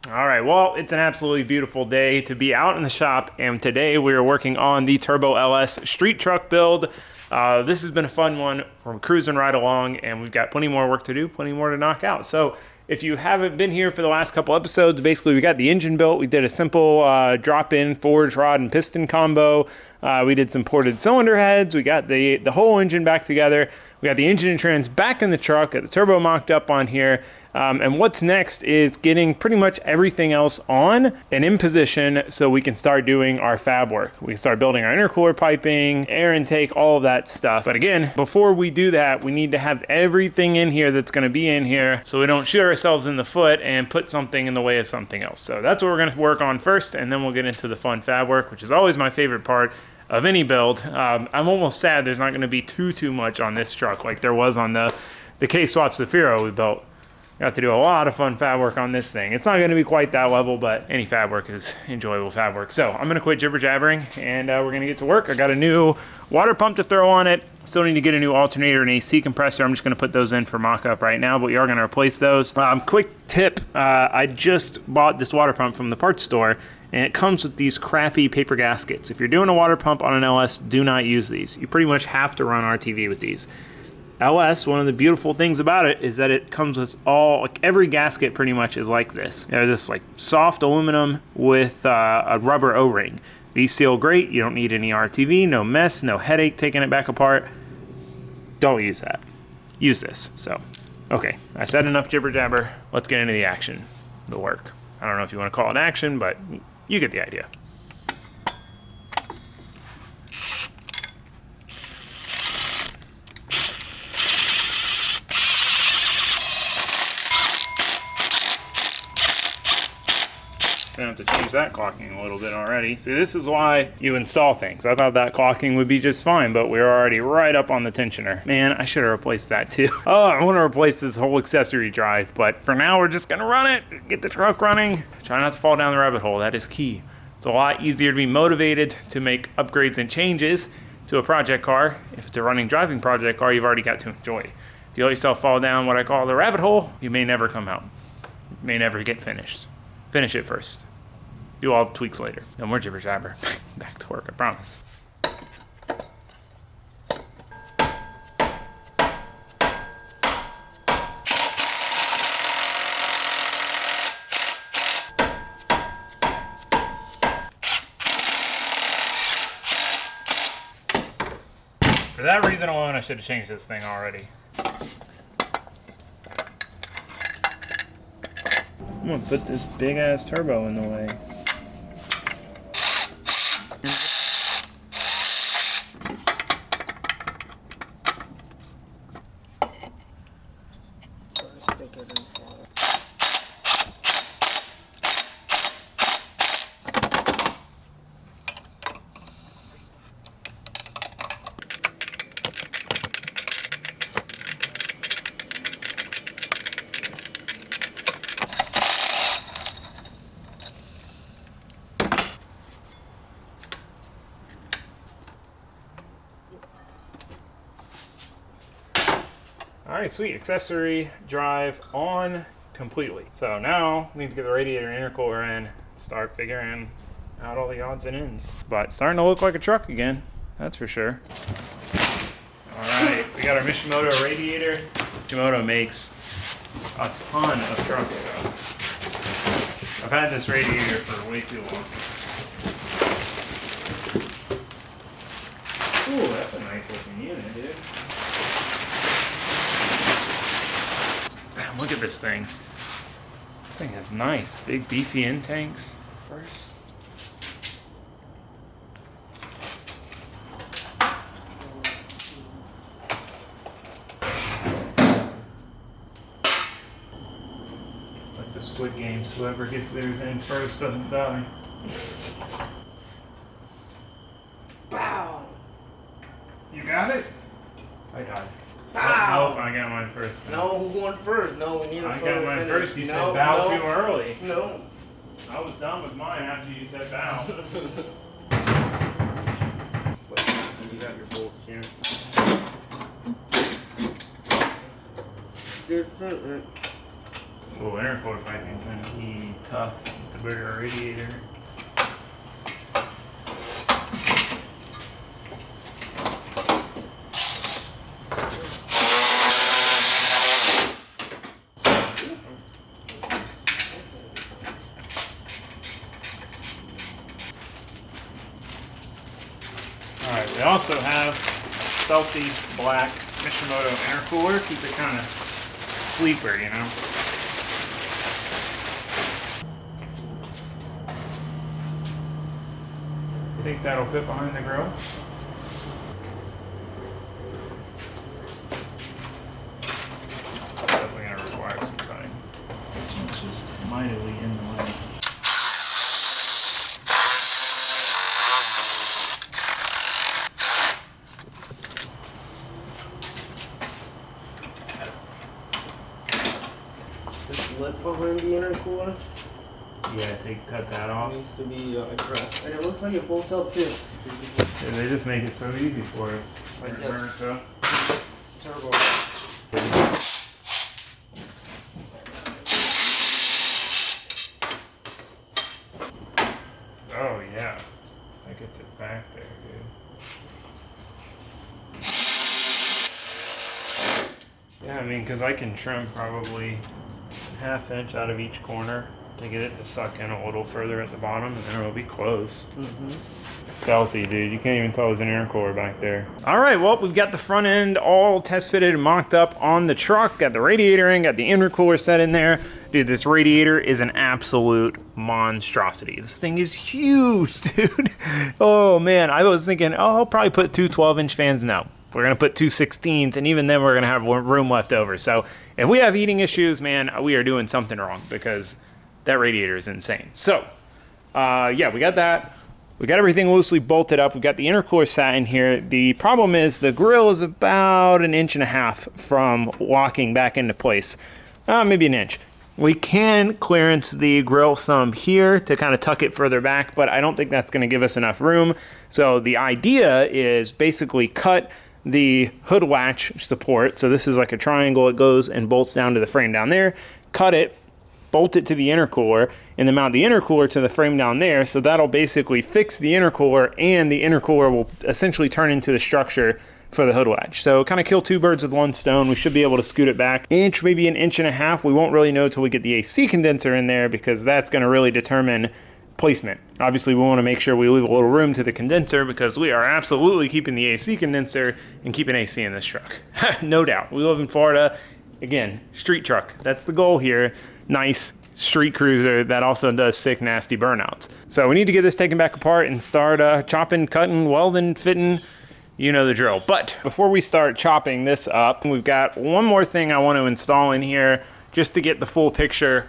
All right, well, it's an absolutely beautiful day to be out in the shop, and today we are working on the Turbo LS street truck build. This has been a fun one. We're cruising right along, and we've got plenty more work to do, plenty more to knock out. So if you haven't been here for the last couple episodes, basically we got the engine built. We did a simple drop-in forge rod and piston combo. We did some ported cylinder heads. We got the whole engine back together. We got the engine and trans back in the truck, got the turbo mocked up on here. And what's next is getting pretty much everything else on and in position so we can start doing our fab work. We can start building our intercooler piping, air intake, all of that stuff. But again, before we do that, we need to have everything in here that's gonna be in here so we don't shoot ourselves in the foot and put something in the way of something else. So that's what we're gonna work on first, and then we'll get into the fun fab work, which is always my favorite part of any build. I'm almost sad there's not gonna be too much on this truck like there was on the K-Swap Zafiro we built. Got to do a lot of fun fab work on this thing. It's not going to be quite that level, but any fab work is enjoyable fab work. So I'm going to quit jibber jabbering, and we're going to get to work. I got a new water pump to throw on it. Still need to get a new alternator and AC compressor. I'm just going to put those in for mock-up right now, but we are going to replace those. Quick tip, I just bought this water pump from the parts store, and it comes with these crappy paper gaskets. If you're doing a water pump on an LS, do not use these. You pretty much have to run RTV with these. LS, one of the beautiful things about it is that it comes with every gasket pretty much is like this. They're this like soft aluminum with a rubber O-ring. These seal great. You don't need any RTV, no mess, no headache taking it back apart. Don't use that. Use this. So, okay, I said enough jibber jabber. Let's get into the action, the work. I don't know if you want to call it action, but you get the idea. I have to change that caulking a little bit already. See, this is why you install things. I thought that caulking would be just fine, but we're already right up on the tensioner. Man, I should have replaced that too. Oh, I want to replace this whole accessory drive, but for now we're just gonna run it, get the truck running. Try not to fall down the rabbit hole, that is key. It's a lot easier to be motivated to make upgrades and changes to a project car. If it's a running driving project car, you've already got to enjoy. If you let yourself fall down what I call the rabbit hole, you may never come out. You may never get finished. Finish it first. Do all the tweaks later. No more jibber jabber. Back to work, I promise. For that reason alone, I should have changed this thing already. I'm gonna put this big ass turbo in the way. All right, sweet. Accessory drive on completely. So now we need to get the radiator and intercooler in, start figuring out all the odds and ends. But starting to look like a truck again, that's for sure. All right, we got our Mishimoto radiator. Mishimoto makes a ton of trucks. So I've had this radiator for way too long. Ooh, that's a nice looking unit, dude. Damn, look at this thing. This thing is nice. Big beefy end tanks. First. Like the Squid Games, whoever gets theirs in first doesn't die. Wow. You got it? I got it. Bow. Nope, I got mine first. Then. No, who won first? No, we need a I photo got mine finish. first. You no, said bow no, too early. No. I was done with mine after you said bow. You got your bolts here. Different. Well, intercooler piping kind of be tough with the bigger radiator. Alright, we also have a stealthy black Mishimoto intercooler. Keep it kind of sleeper, you know. You think that'll fit behind the grill? Definitely gonna require some cutting. This one's just mightily in the way. This lip behind the intercooler Yeah, cut that off. needs to be addressed. And it looks like it bolts up too. Yeah, they just make it so easy for us. Like Yes. burn it up. Turbo. Oh yeah, that gets it back there, dude. Yeah, I mean, because I can trim probably ½ inch out of each corner to get it to suck in a little further at the bottom, and then it'll be close. Stealthy, dude. You can't even tell there's an intercooler back there. All right, well, we've got the front end all test fitted and mocked up on the truck. Got the radiator in, got the intercooler set in there. Dude, this radiator is an absolute monstrosity. This thing is huge, dude. Oh, man. I was thinking, oh, I'll probably put two 12-inch fans. No. We're going to put two 16s, and even then we're going to have room left over. So if we have heating issues, man, we are doing something wrong because that radiator is insane. So, yeah, we got that. We got everything loosely bolted up. We've got the intercooler sat in here. The problem is the grill is about 1.5 inches from locking back into place. Maybe an inch. We can clearance the grill some here to kind of tuck it further back, but I don't think that's going to give us enough room. So the idea is basically cut the hood latch support. So this is like a triangle. It goes and bolts down to the frame down there. Cut it, bolt it to the intercooler, and then mount the intercooler to the frame down there. So that'll basically fix the intercooler, and the intercooler will essentially turn into the structure for the hood latch. So kind of kill two birds with one stone. We should be able to scoot it back inch, maybe 1.5 inches. We won't really know till we get the AC condenser in there, because that's going to really determine placement. Obviously, we want to make sure we leave a little room to the condenser, because we are absolutely keeping the AC condenser and keeping AC in this truck. No doubt. We live in Florida. Again, street truck. That's the goal here. Nice street cruiser that also does sick, nasty burnouts. So we need to get this taken back apart and start chopping, cutting, welding, fitting. You know the drill. But before we start chopping this up, we've got one more thing I want to install in here just to get the full picture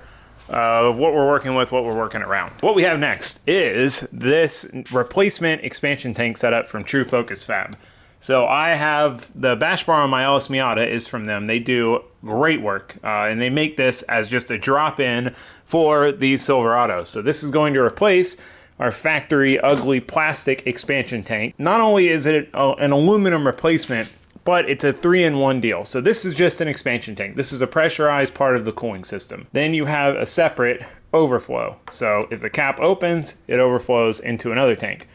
of what we're working with, what we're working around. What we have next is this replacement expansion tank setup from True Focus Fab. So I have the bash bar on my LS Miata is from them. They do great work, and they make this as just a drop-in for these Silverados. So this is going to replace our factory ugly plastic expansion tank. Not only is it an aluminum replacement, but it's a 3-in-1 deal. So this is just an expansion tank. This is a pressurized part of the cooling system. Then you have a separate overflow. So if the cap opens, it overflows into another tank.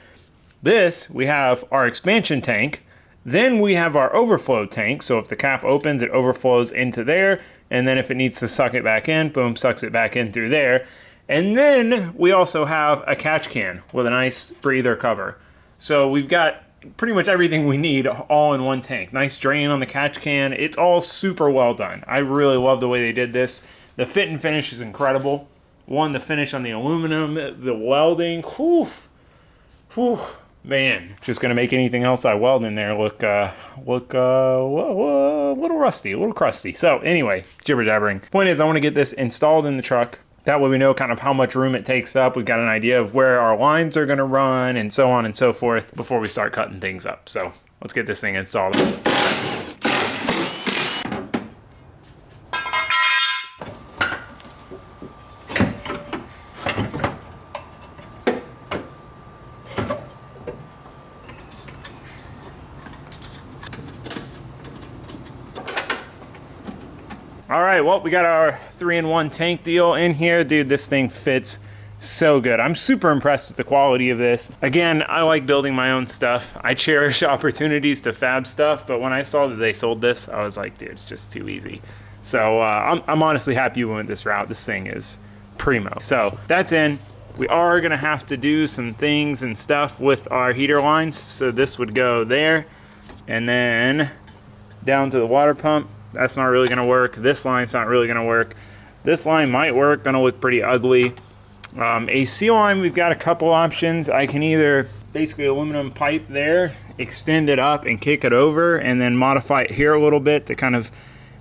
This, we have our expansion tank. Then we have our overflow tank. So if the cap opens, it overflows into there. And then if it needs to suck it back in, boom, sucks it back in through there. And then we also have a catch can with a nice breather cover. So we've got pretty much everything we need all in one tank. Nice drain on the catch can. It's all super well done. I really love the way they did this. The fit and finish is incredible. One, the finish on the aluminum, the welding, whew, man. Just gonna make anything else I weld in there look a little rusty, a little crusty. So anyway, jibber jabbering. Point is, I want to get this installed in the truck. That way we know kind of how much room it takes up. We've got an idea of where our lines are going to run and so on and so forth before we start cutting things up. So let's get this thing installed. All right, well, we got our 3-in-1 tank deal in here. Dude, this thing fits so good. I'm super impressed with the quality of this. Again, I like building my own stuff. I cherish opportunities to fab stuff, but when I saw that they sold this, I was like, dude, it's just too easy. So I'm honestly happy we went this route. This thing is primo. So that's in. We are gonna have to do some things and stuff with our heater lines. So this would go there and then down to the water pump. That's not really gonna work. This line's not really gonna work. This line might work, gonna look pretty ugly. AC line, we've got a couple options. I can either basically aluminum pipe there, extend it up and kick it over, and then modify it here a little bit to kind of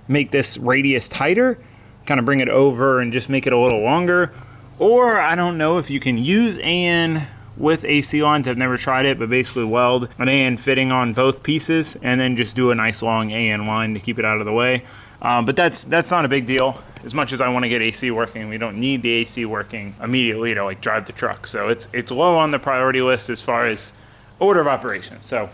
make this radius tighter, kind of bring it over and just make it a little longer. Or I don't know if you can use AN with AC lines. I've never tried it, but basically weld an AN fitting on both pieces and then just do a nice long AN line to keep it out of the way. But that's not a big deal. As much as I want to get AC working, we don't need the AC working immediately to like drive the truck. So it's low on the priority list as far as order of operations. So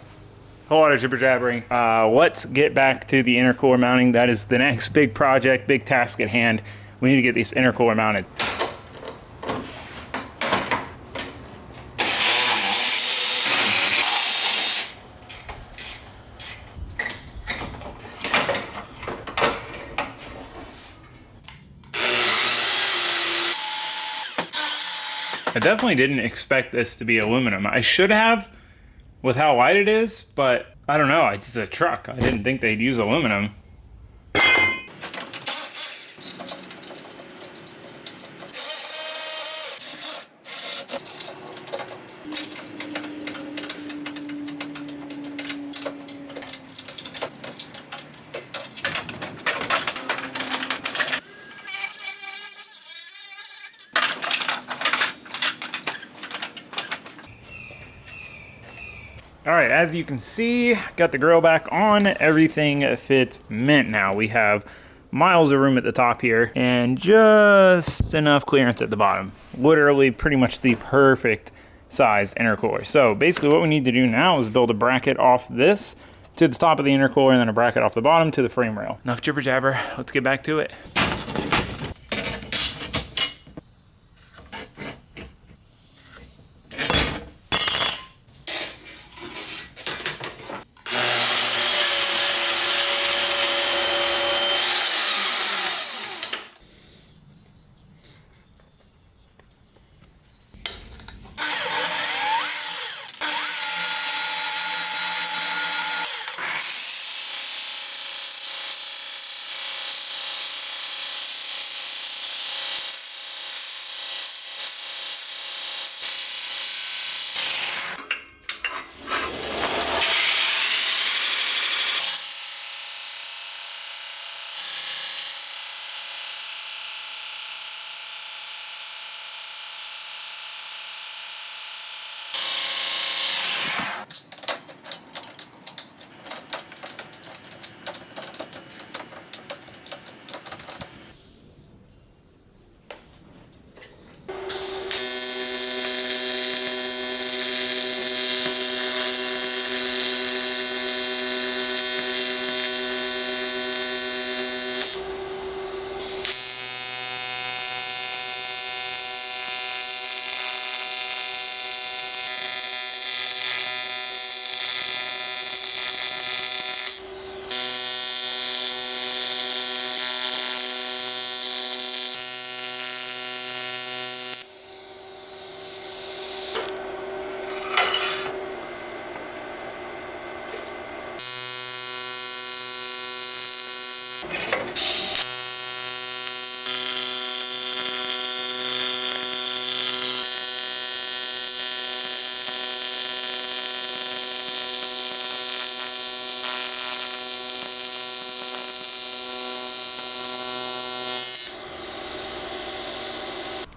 whole lot of jibber jabbering. Let's get back to the intercooler mounting. That is the next big project, big task at hand. We need to get these intercooler mounted. I definitely didn't expect this to be aluminum. I should have with how light it is, but I don't know. It's just a truck. I didn't think they'd use aluminum. All right, as you can see, got the grill back on. Everything fits mint now. We have miles of room at the top here and just enough clearance at the bottom. Literally pretty much the perfect size intercooler. So basically what we need to do now is build a bracket off this to the top of the intercooler and then a bracket off the bottom to the frame rail. Enough jibber jabber, let's get back to it.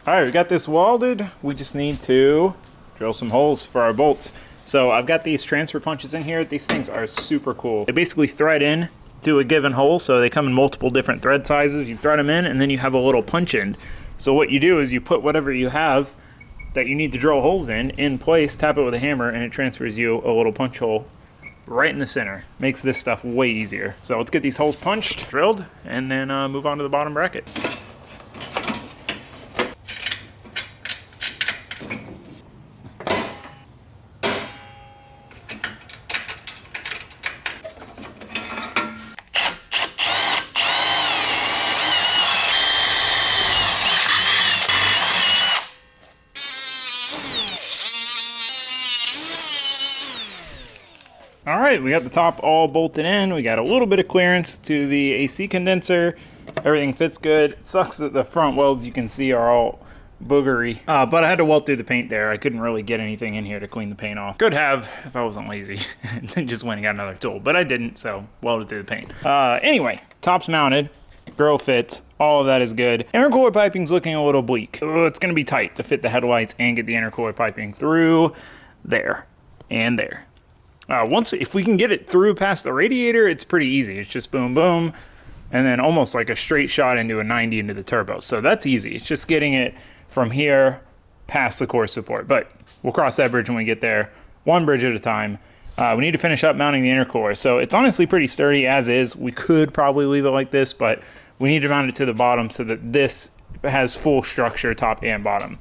All right, we got this welded. We just need to drill some holes for our bolts. So I've got these transfer punches in here. These things are super cool. They basically thread in to a given hole. So they come in multiple different thread sizes. You thread them in and then you have a little punch end. So what you do is you put whatever you have that you need to drill holes in place, tap it with a hammer, and it transfers you a little punch hole right in the center. Makes this stuff way easier. So let's get these holes punched, drilled, and then move on to the bottom bracket. All right, we got the top all bolted in. We got a little bit of clearance to the AC condenser. Everything fits good. It sucks that the front welds you can see are all boogery, but I had to weld through the paint there. I couldn't really get anything in here to clean the paint off. Could have if I wasn't lazy and just went and got another tool, but I didn't, so welded through the paint. Anyway, top's mounted, grill fits, all of that is good. Intercooler piping's looking a little bleak. It's gonna be tight to fit the headlights and get the intercooler piping through there and there. If we can get it through past the radiator, it's pretty easy. It's just boom, boom, and then almost like a straight shot into a 90 into the turbo. So that's easy. It's just getting it from here past the core support. But we'll cross that bridge when we get there, one bridge at a time. We need to finish up mounting the intercooler. So it's honestly pretty sturdy as is. We could probably leave it like this, but we need to mount it to the bottom so that this has full structure, top and bottom.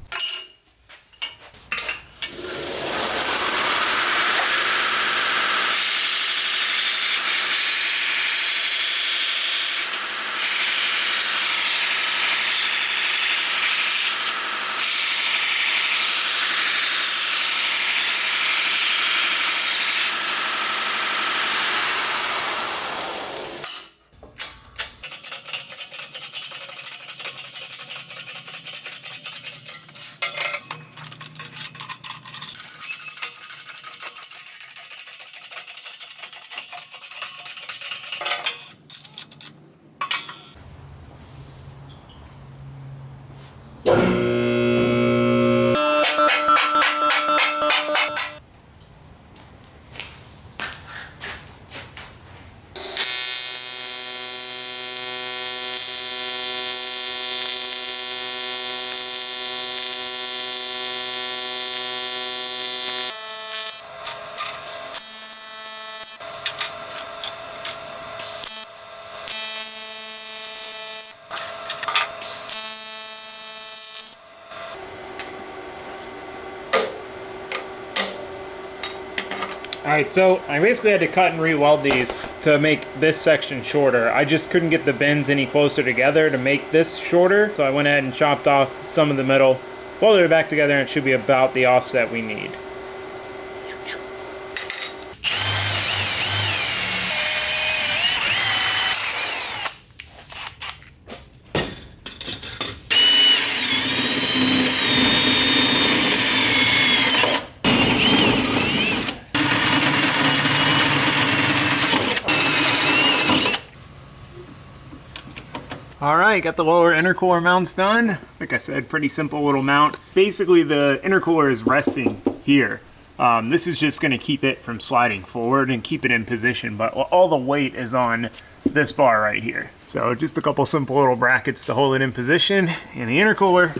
Alright, so I basically had to cut and re-weld these to make this section shorter. I just couldn't get the bends any closer together to make this shorter, so I went ahead and chopped off some of the middle, welded it back together, and it should be about the offset we need. All right, got the lower intercooler mounts done. Like I said, pretty simple little mount. Basically, the intercooler is resting here. This is just gonna keep it from sliding forward and keep it in position, but all the weight is on this bar right here. So just a couple simple little brackets to hold it in position, and the intercooler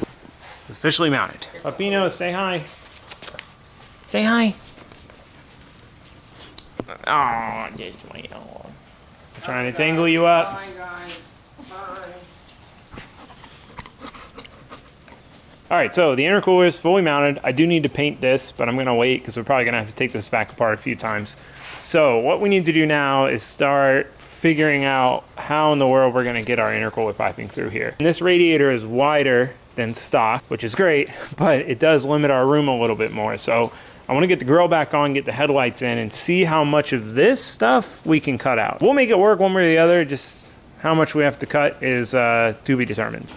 is officially mounted. Papino, say hi. Say hi. Oh, just wait. Oh. Trying to tangle you up. Bye, guys. Bye. All right, so the intercooler is fully mounted. I do need to paint this, but I'm gonna wait because we're probably gonna have to take this back apart a few times. So what we need to do now is start figuring out how in the world we're gonna get our intercooler piping through here. And this radiator is wider than stock, which is great, but it does limit our room a little bit more. So I wanna get the grill back on, get the headlights in, and see how much of this stuff we can cut out. We'll make it work one way or the other, just how much we have to cut is to be determined.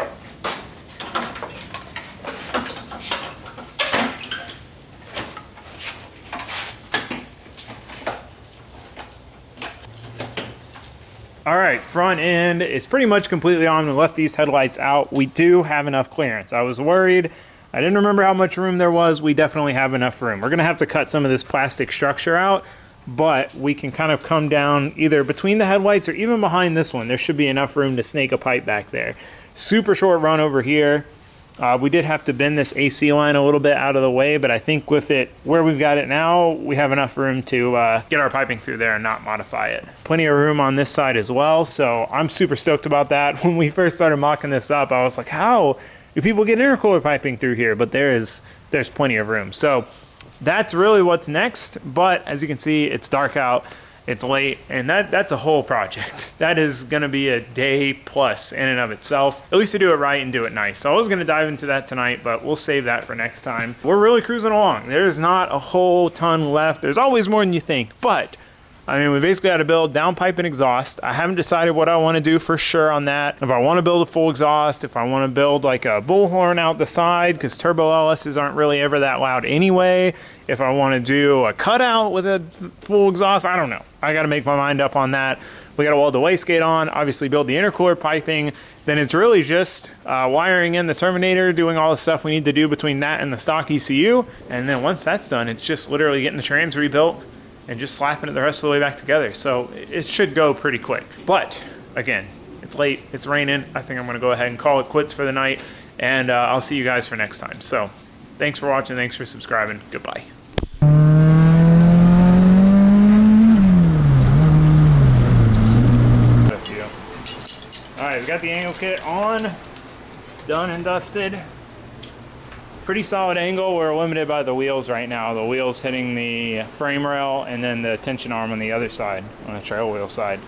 All right, front end is pretty much completely on. We left these headlights out. We do have enough clearance. I was worried. I didn't remember how much room there was. We definitely have enough room. We're gonna have to cut some of this plastic structure out, but we can kind of come down either between the headlights or even behind this one. There should be enough room to snake a pipe back there. Super short run over here. We did have to bend this AC line a little bit out of the way, but I think with it where we've got it now, we have enough room to get our piping through there and not modify it. Plenty of room on this side as well, so I'm super stoked about that. When we first started mocking this up, I was like, how do people get intercooler piping through here? But there's plenty of room. So that's really what's next, but as you can see, it's dark out. It's late, and that's a whole project. That is gonna be a day plus in and of itself, at least to do it right and do it nice. So I was gonna dive into that tonight, but we'll save that for next time. We're really cruising along. There's not a whole ton left. There's always more than you think, but I mean, we basically had to build downpipe and exhaust. I haven't decided what I want to do for sure on that. If I want to build a full exhaust, if I want to build like a bullhorn out the side, because turbo LSs aren't really ever that loud anyway. If I want to do a cutout with a full exhaust, I don't know. I got to make my mind up on that. We got to weld the wastegate on, obviously build the intercooler piping. Then it's really just wiring in the terminator, doing all the stuff we need to do between that and the stock ECU. And then once that's done, it's just literally getting the trans rebuilt and just slapping it the rest of the way back together. So it should go pretty quick. But again, it's late, it's raining. I think I'm gonna go ahead and call it quits for the night, and I'll see you guys for next time. So thanks for watching, thanks for subscribing, goodbye. All right, we got the angle kit on, done and dusted. Pretty solid angle. We're limited by the wheels right now. The wheels hitting the frame rail and then the tension arm on the other side, on the trail wheel side.